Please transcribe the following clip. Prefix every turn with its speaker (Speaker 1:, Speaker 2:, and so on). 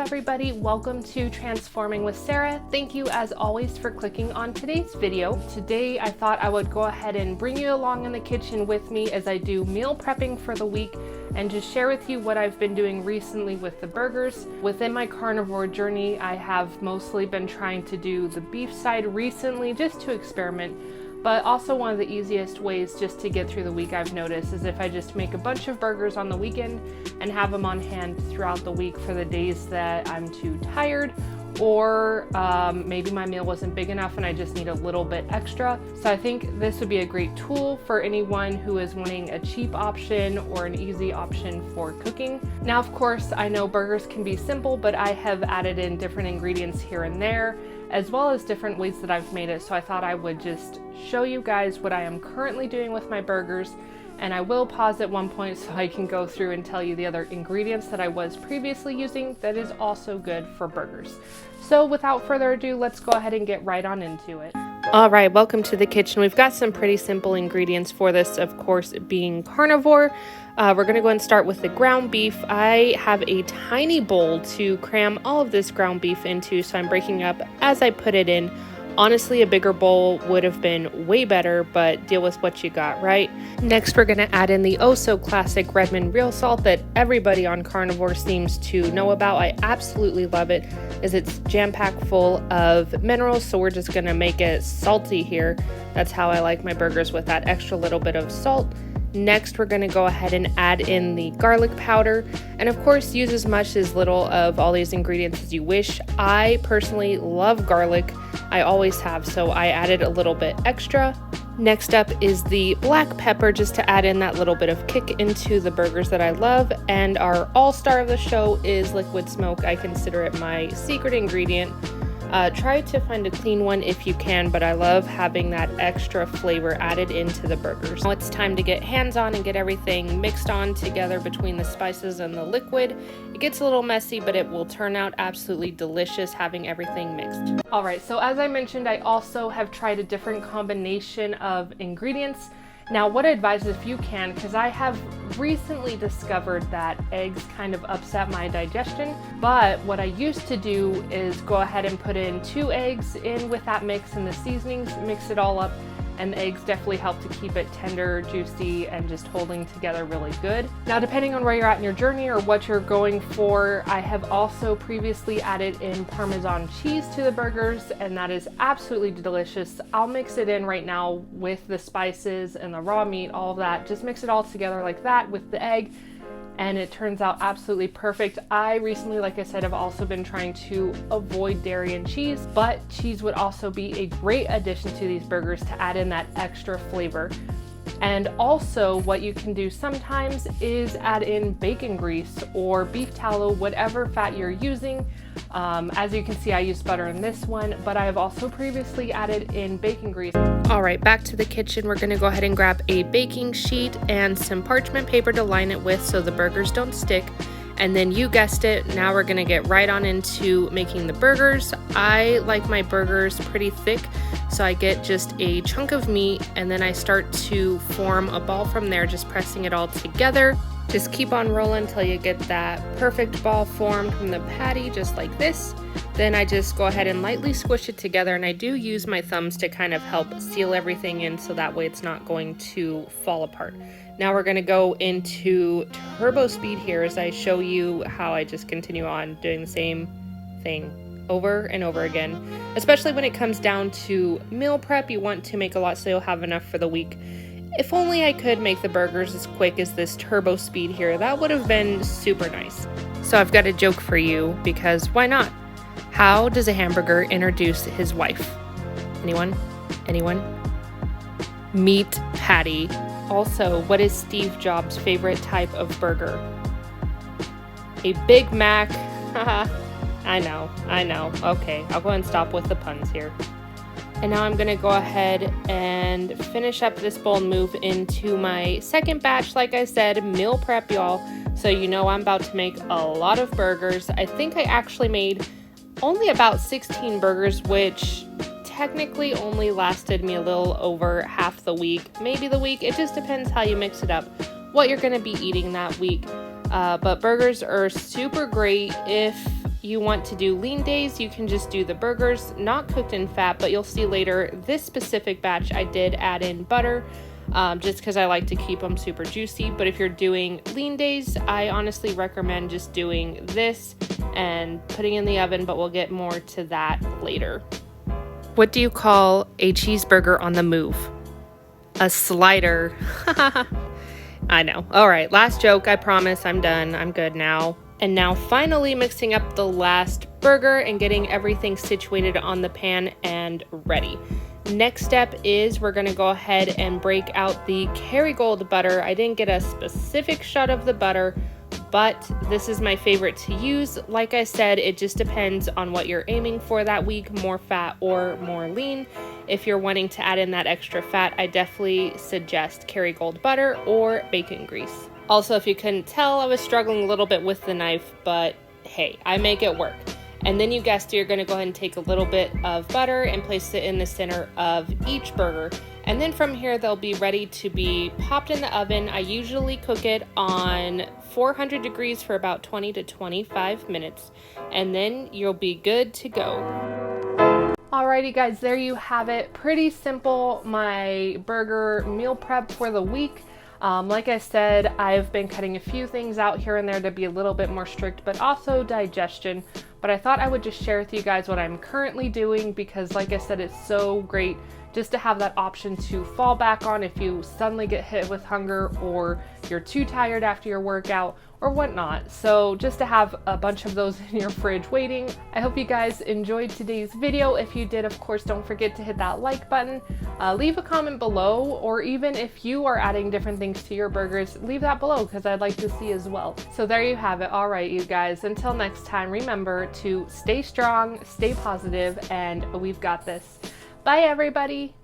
Speaker 1: everybody, welcome to Transforming with Sarah. Thank you as always for clicking on today's video. Today I thought I would go ahead and bring you along in the kitchen with me as I do meal prepping for the week and just share with you what I've been doing recently with the burgers. Within my carnivore journey, I have mostly been trying to do the beef side recently just to experiment. But also one of the easiest ways just to get through the week I've noticed is if I just make a bunch of burgers on the weekend and have them on hand throughout the week for the days that I'm too tired or maybe my meal wasn't big enough and I just need a little bit extra. So I think this would be a great tool for anyone who is wanting a cheap option or an easy option for cooking. Now, of course, I know burgers can be simple, but I have added in different ingredients here and there, as well as different ways that I've made it. So I thought I would just show you guys what I am currently doing with my burgers. And I will pause at one point so I can go through and tell you the other ingredients that I was previously using that is also good for burgers. So without further ado, let's go ahead and get right on into it. All right, welcome to the kitchen. We've got some pretty simple ingredients for this, of course, being carnivore. We're gonna go and start with the ground beef. I have a tiny bowl to cram all of this ground beef into, so I'm breaking up as I put it in. Honestly, a bigger bowl would have been way better, but deal with what you got, right? Next, we're gonna add in the oh-so-classic Redmond real salt that everybody on carnivore seems to know about. I absolutely love it, as it's jam-packed full of minerals, so we're just gonna make it salty here. That's how I like my burgers, with that extra little bit of salt. Next, we're going to go ahead and add in the garlic powder, and of course use as much as little of all these ingredients as you wish. I personally love garlic. I always have, so I added a little bit extra. Next up is the black pepper, just to add in that little bit of kick into the burgers that I love. And our all-star of the show is liquid smoke. I consider it my secret ingredient. Try to find a clean one if you can, but I love having that extra flavor added into the burgers. Now it's time to get hands-on and get everything mixed on together between the spices and the liquid. It gets a little messy, but it will turn out absolutely delicious having everything mixed. All right, so as I mentioned, I also have tried a different combination of ingredients. Now, what I advise if you can, because I have recently discovered that eggs kind of upset my digestion, but what I used to do is go ahead and put in 2 eggs in with that mix and the seasonings, mix it all up, and the eggs definitely help to keep it tender, juicy, and just holding together really good. Now, depending on where you're at in your journey or what you're going for, I have also previously added in Parmesan cheese to the burgers, and that is absolutely delicious. I'll mix it in right now with the spices and the raw meat, all of that. Just mix it all together like that with the egg, and it turns out absolutely perfect. I recently, like I said, have also been trying to avoid dairy and cheese, but cheese would also be a great addition to these burgers to add in that extra flavor. And also what you can do sometimes is add in bacon grease or beef tallow, whatever fat you're using. As you can see, I used butter in this one, but I have also previously added in bacon grease. All right, back to the kitchen. We're gonna go ahead and grab a baking sheet and some parchment paper to line it with so the burgers don't stick. And then you guessed it, now we're gonna get right on into making the burgers. I like my burgers pretty thick, so I get just a chunk of meat and then I start to form a ball from there, just pressing it all together. Just keep on rolling until you get that perfect ball formed from the patty, just like this. Then I just go ahead and lightly squish it together, and I do use my thumbs to kind of help seal everything in so that way it's not going to fall apart. Now we're gonna go into turbo speed here as I show you how I just continue on doing the same thing over and over again. Especially when it comes down to meal prep, you want to make a lot so you'll have enough for the week. If only I could make the burgers as quick as this turbo speed here, that would have been super nice. So I've got a joke for you, because why not? How does a hamburger introduce his wife? Anyone? Anyone? Meat patty. Also, what is Steve Jobs' favorite type of burger? A Big Mac. Haha. I know. Okay, I'll go and stop with the puns here. And now I'm gonna go ahead and finish up this bowl and move into my second batch. Like I said, meal prep, y'all. So you know I'm about to make a lot of burgers. I think I actually made only about 16 burgers, which technically only lasted me a little over half the week, maybe the week. It just depends how you mix it up, what you're gonna be eating that week. But burgers are super great if you want to do lean days. You can just do the burgers, not cooked in fat, but you'll see later this specific batch I did add in butter, just because I like to keep them super juicy. But if you're doing lean days, I honestly recommend just doing this and putting in the oven, but we'll get more to that later. What do you call a cheeseburger on the move? A slider. I know. All right, last joke. I promise I'm done. I'm good now. And now finally mixing up the last burger and getting everything situated on the pan and ready. Next step is we're gonna go ahead and break out the Kerrygold butter. I didn't get a specific shot of the butter, but this is my favorite to use. Like I said, it just depends on what you're aiming for that week, more fat or more lean. If you're wanting to add in that extra fat, I definitely suggest Kerrygold butter or bacon grease. Also, if you couldn't tell, I was struggling a little bit with the knife, but hey, I make it work. And then you guessed it, you're gonna go ahead and take a little bit of butter and place it in the center of each burger. And then from here, they'll be ready to be popped in the oven. I usually cook it on 400 degrees for about 20 to 25 minutes. And then you'll be good to go. Alrighty guys, there you have it. Pretty simple, my burger meal prep for the week. Like I said, I've been cutting a few things out here and there to be a little bit more strict, but also digestion. But I thought I would just share with you guys what I'm currently doing because like I said, it's so great just to have that option to fall back on if you suddenly get hit with hunger or you're too tired after your workout or whatnot. So just to have a bunch of those in your fridge waiting. I hope you guys enjoyed today's video. If you did, of course, don't forget to hit that like button. Leave a comment below, or even if you are adding different things to your burgers, leave that below because I'd like to see as well. So there you have it. All right, you guys, until next time, remember to stay strong, stay positive, and we've got this. Bye, everybody.